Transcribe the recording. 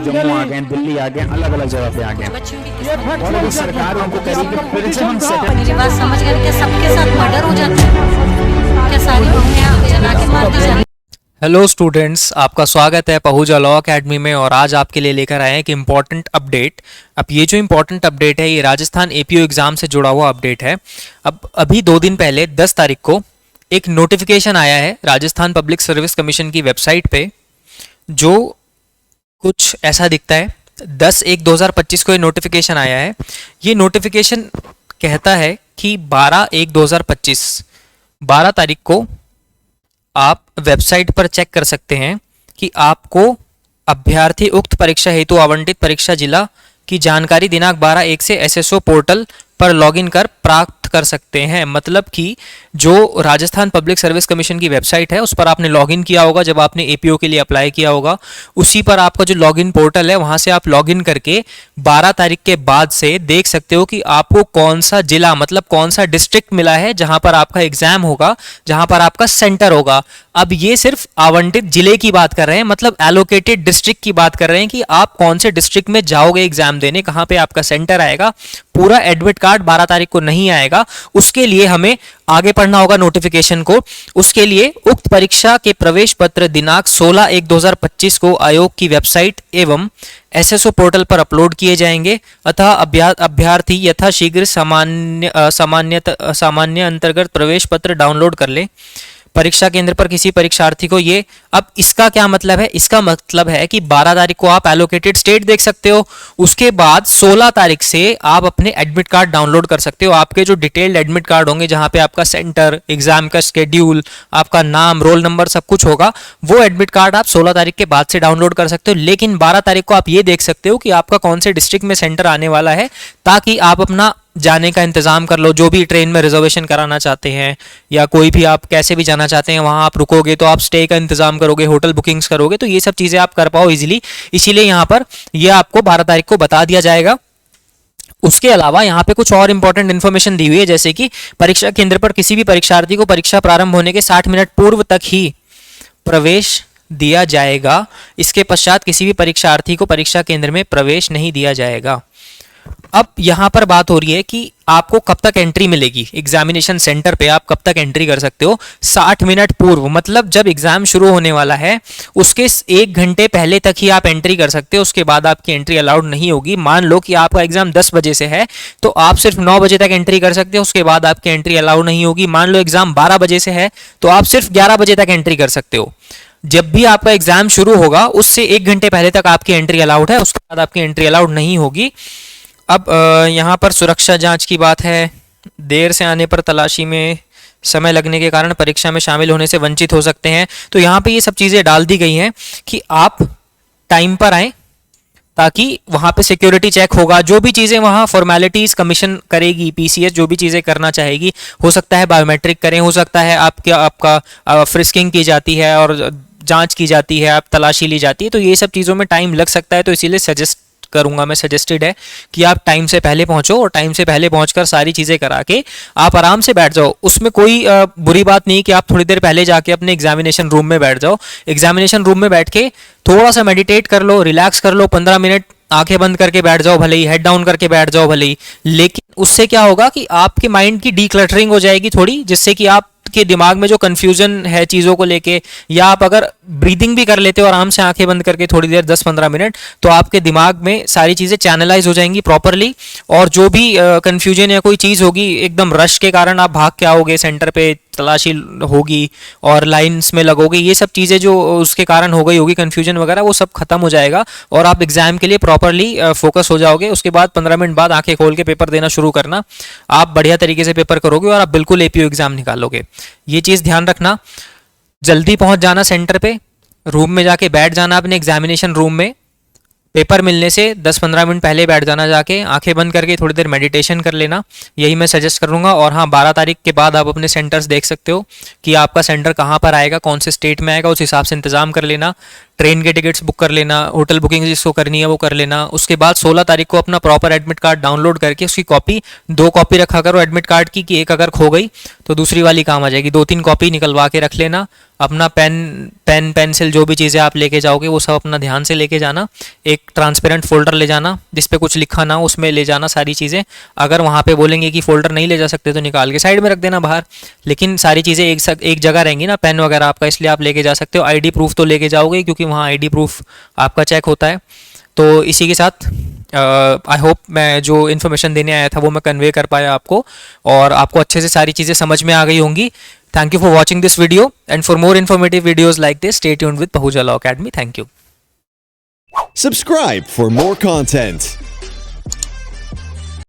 जम्मू आ गए, दिल्ली आ गए, अलग अलग जगह पे आ गए और अभी सरकार उनको करेगी फिर से हम मेरी बात समझ गए क्या? सबके साथ मर्डर हो जाता है क्या? सारी बहुएं जला के मार दी जाती? हेलो स्टूडेंट्स, आपका स्वागत है पहूजा लॉ अकेडमी में। और आज आपके लिए लेकर आए हैं एक इम्पॉर्टेंट अपडेट। अब ये जो इम्पॉर्टेंट अपडेट है ये राजस्थान एपीओ एग्ज़ाम से जुड़ा हुआ अपडेट है। अब अभी 2 दिन पहले 10 तारीख को एक नोटिफिकेशन आया है राजस्थान पब्लिक सर्विस कमीशन की वेबसाइट पे, जो कुछ ऐसा दिखता है। 10/1/2025 को ये नोटिफिकेशन आया है। ये नोटिफिकेशन कहता है कि 12/1/2025 12 तारीख को आप वेबसाइट पर चेक कर सकते हैं कि आपको अभ्यर्थी उक्त परीक्षा हेतु आवंटित परीक्षा जिला की जानकारी दिनांक 12/1 से एसएसओ पोर्टल पर लॉगिन कर प्राप्त कर सकते हैं। मतलब कि जो राजस्थान पब्लिक सर्विस कमीशन की वेबसाइट है उस पर आपने लॉगिन किया होगा जब आपने एपीओ के लिए अप्लाई किया होगा, उसी पर आपका जो लॉगिन पोर्टल है वहां से आप लॉगिन करके 12 तारीख के बाद से देख सकते हो कि आपको कौन सा जिला मतलब कौन सा डिस्ट्रिक्ट मिला है जहां पर आपका एग्जाम होगा, जहां पर आपका सेंटर होगा। अब ये सिर्फ आवंटित जिले की बात कर रहे हैं, मतलब एलोकेटेड डिस्ट्रिक्ट की बात कर रहे हैं कि आप कौन से डिस्ट्रिक्ट में जाओगे एग्जाम देने, कहां पे आपका सेंटर आएगा। पूरा एडमिट कार्ड 12 तारीख को नहीं आएगा। उसके लिए हमें आगे पढ़ना होगा नोटिफिकेशन को। उसके लिए उक्त परीक्षा के प्रवेश पत्र दिनांक 16/1/2025 को आयोग की वेबसाइट एवं एसएसओ पोर्टल पर अपलोड किए जाएंगे। अतः अभ्यर्थी यथाशीघ्र सामान्य अंतर्गत प्रवेश पत्र डाउनलोड कर ले। परीक्षा केंद्र पर किसी परीक्षार्थी को ये, अब इसका क्या मतलब है? इसका मतलब है कि 12 तारीख को आप एलोकेटेड स्टेट देख सकते हो, उसके बाद 16 तारीख से आप अपने एडमिट कार्ड डाउनलोड कर सकते हो। आपके जो डिटेल्ड एडमिट कार्ड होंगे जहां पे आपका सेंटर, एग्जाम का शेड्यूल, आपका नाम, रोल नंबर सब कुछ होगा, वो एडमिट कार्ड आप 16 तारीख के बाद से डाउनलोड कर सकते हो। लेकिन 12 तारीख को आप ये देख सकते हो कि आपका कौन से डिस्ट्रिक्ट में सेंटर आने वाला है, ताकि आप अपना जाने का इंतजाम कर लो। जो भी ट्रेन में रिजर्वेशन कराना चाहते हैं या कोई भी आप कैसे भी जाना चाहते हैं, वहां आप रुकोगे तो आप स्टे का इंतजाम करोगे, होटल बुकिंग्स करोगे, तो ये सब चीजें आप कर पाओ इजीली। इसीलिए यहाँ पर ये आपको 12 तारीख को बता दिया जाएगा। उसके अलावा यहाँ पे कुछ और इंपॉर्टेंट इन्फॉर्मेशन दी हुई है, जैसे कि परीक्षा केंद्र पर किसी भी परीक्षार्थी को परीक्षा प्रारंभ होने के 60 मिनट पूर्व तक ही प्रवेश दिया जाएगा। इसके पश्चात किसी भी परीक्षार्थी को परीक्षा केंद्र में प्रवेश नहीं दिया जाएगा। अब यहां पर बात हो रही है कि आपको कब तक एंट्री मिलेगी एग्जामिनेशन सेंटर पे, आप कब तक एंट्री कर सकते हो? 60 मिनट पूर्व, मतलब जब एग्जाम शुरू होने वाला है उसके 1 घंटे पहले तक ही आप एंट्री कर सकते हो। उसके बाद आपकी एंट्री अलाउड नहीं होगी। मान लो कि आपका एग्जाम 10 बजे से है तो आप सिर्फ 9 बजे तक एंट्री कर सकते हो, उसके बाद आपकी एंट्री अलाउड नहीं होगी। मान लो एग्जाम 12 बजे से है तो आप सिर्फ 11 बजे तक एंट्री कर सकते हो। जब भी आपका एग्जाम शुरू होगा उससे 1 घंटे पहले तक आपकी एंट्री अलाउड है, उसके बाद आपकी एंट्री अलाउड नहीं होगी। अब यहाँ पर सुरक्षा जांच की बात है। देर से आने पर तलाशी में समय लगने के कारण परीक्षा में शामिल होने से वंचित हो सकते हैं। तो यहाँ पे ये सब चीज़ें डाल दी गई हैं कि आप टाइम पर आएँ, ताकि वहाँ पे सिक्योरिटी चेक होगा। जो भी चीज़ें वहाँ फॉर्मेलिटीज़ कमीशन करेगी, पीसीएस जो भी चीज़ें करना चाहेगी, हो सकता है बायोमेट्रिक करें, हो सकता है आपका फ्रिस्किंग की जाती है और जाँच की जाती है, आप तलाशी ली जाती है। तो ये सब चीज़ों में टाइम लग सकता है। तो इसीलिए सजेस्टेड है कि आप टाइम से पहले पहुंचो और टाइम से पहले पहुंचकर सारी चीज़ें करा के आप आराम से बैठ जाओ। उसमें कोई बुरी बात नहीं कि आप थोड़ी देर पहले जाके अपने एग्जामिनेशन रूम में बैठ जाओ। एग्जामिनेशन रूम में बैठ के थोड़ा सा मेडिटेट कर लो, रिलैक्स कर लो, 15 मिनट आंखें बंद करके बैठ जाओ, भले ही हेड डाउन करके बैठ जाओ भले ही। लेकिन उससे क्या होगा कि आपके माइंड की डीक्लटरिंग हो जाएगी थोड़ी, जिससे कि आप के दिमाग में जो कंफ्यूजन है चीज़ों को लेके, या आप अगर ब्रीदिंग भी कर लेते हो आराम से आंखें बंद करके थोड़ी देर 10-15 मिनट, तो आपके दिमाग में सारी चीज़ें चैनलाइज हो जाएंगी प्रॉपरली। और जो भी कंफ्यूजन या कोई चीज़ होगी, एकदम रश के कारण आप भाग के आओगे सेंटर पे, तलाशी होगी और लाइंस में लगोगे, ये सब चीज़ें जो उसके कारण हो गई होगी कंफ्यूजन वगैरह, वो सब खत्म हो जाएगा और आप एग्जाम के लिए प्रॉपरली फोकस हो जाओगे। उसके बाद 15 मिनट बाद आंखें खोल के पेपर देना शुरू करना, आप बढ़िया तरीके से पेपर करोगे और आप बिल्कुल एपीओ एग्जाम निकालोगे। ये चीज़ ध्यान रखना। जल्दी पहुंच जाना सेंटर पे, रूम में जाके बैठ जाना अपने एग्जामिनेशन रूम में। पेपर मिलने से 10-15 मिनट पहले बैठ जाना, जाके आंखें बंद करके थोड़ी देर मेडिटेशन कर लेना, यही मैं सजेस्ट करूंगा। और हाँ, 12 तारीख के बाद आप अपने सेंटर्स देख सकते हो कि आपका सेंटर कहाँ पर आएगा, कौन से स्टेट में आएगा, उस हिसाब से इंतजाम कर लेना। ट्रेन के टिकट्स बुक कर लेना, होटल बुकिंग जिसको करनी है वो कर लेना। उसके बाद 16 तारीख को अपना प्रॉपर एडमिट कार्ड डाउनलोड करके उसकी कॉपी 2 कॉपी रखा करो एडमिट कार्ड की, कि एक अगर खो गई तो दूसरी वाली काम आ जाएगी। 2-3 कॉपी निकलवा के रख लेना। अपना पेन पेंसिल जो भी चीज़ें आप लेके जाओगे वो सब अपना ध्यान से लेके जाना। एक ट्रांसपेरेंट फोल्डर ले जाना जिस पे कुछ लिखा ना हो, उसमें ले जाना सारी चीज़ें। अगर वहाँ पे बोलेंगे कि फोल्डर नहीं ले जा सकते तो निकाल के साइड में रख देना बाहर, लेकिन सारी चीज़ें एक जगह रहेंगी ना, पेन वगैरह आपका, इसलिए आप लेके जा सकते हो। आईडी प्रूफ तो लेके जाओगे क्योंकि वहाँ आईडी प्रूफ आपका चेक होता है। तो इसी के साथ आई होप मैं जो इन्फॉर्मेशन देने आया था वो मैं कन्वे कर पाया आपको, और आपको अच्छे से सारी चीज़ें समझ में आ गई होंगी। Thank you for watching this video, and for more informative videos like this, stay tuned with Pahuja Law Academy. Thank you. Subscribe for more content.